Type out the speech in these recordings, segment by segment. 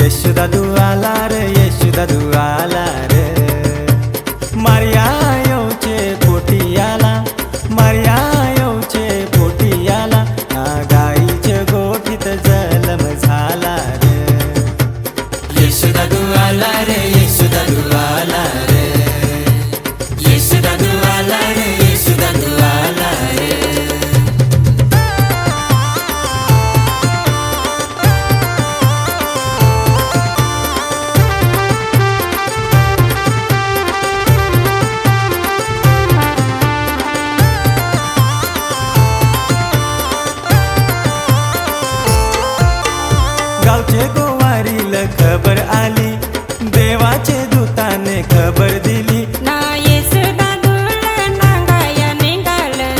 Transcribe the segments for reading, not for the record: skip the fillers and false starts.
येशू दादू आला रे, येशू दादू आला रे. मारिया येऊचे पोटी आला, मारिया येऊचे पोटी आला. गाईच्या गोठीत जन्म झाला रे. येशू दादू आला रे, येशू दादू आला रे. येशू दादू आला रे, येशू दादू आला रे. गावचे गोवारील खबर आली, देवाचे दूताने खबर दिली. ना येशू दादूला नांगाया निघालं.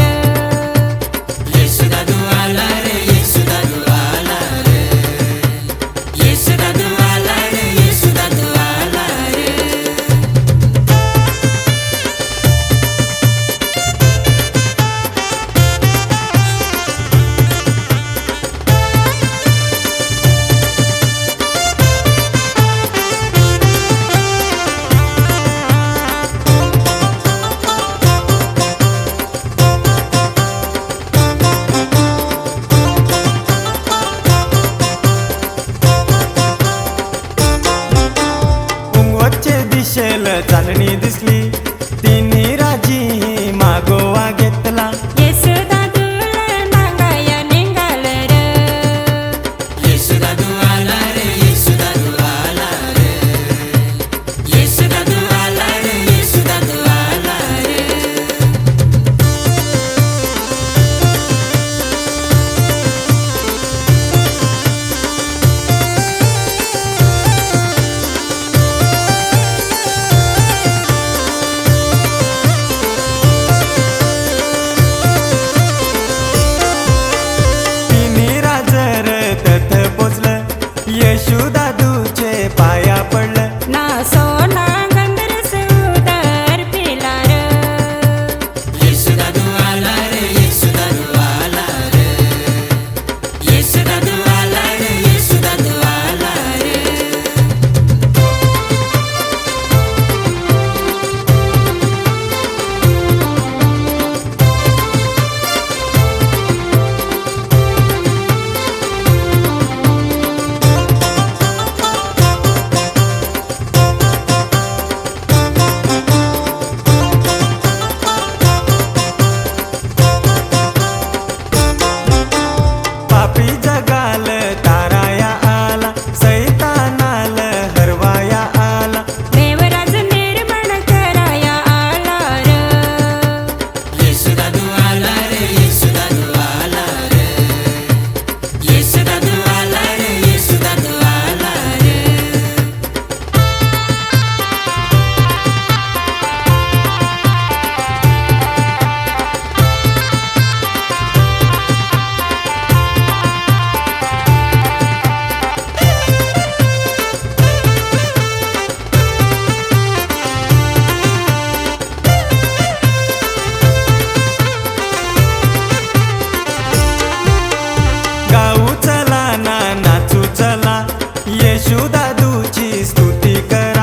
येशू दादू आला रे, येशू दादू आला रे. येशू दादू आला रे, येशू दादू आला रे. उंगवतचे दिशेल चांदणी दिसली, तिन्ही राजी मागोवा घेतला. येशू दादूला नांगाया निघालं. येशू दादू आला रे, येशू दादू आला रे. येशू दादू आला रे, येशू दादू आला रे. तिन्ही राजर तथ पोचलं, येशू दादूचे पाया पडलं. ना सोना गंधर्स उदर पिलार. येशू दादू आला रे, येशू दादू आला रे. येशू दादू आला रे, येशू दादू आला रे. पापी जगाल ताराया आला, सैतानाल हरवाया आला. देवराज निर्माण कराया आलार. येशू दादू आला रे, येशू दादू आला रे. येशू दादू आला रे, येशू दादू आला रे. गाऊ चला ना नाचू चला, येशू दादूची स्तुती करा.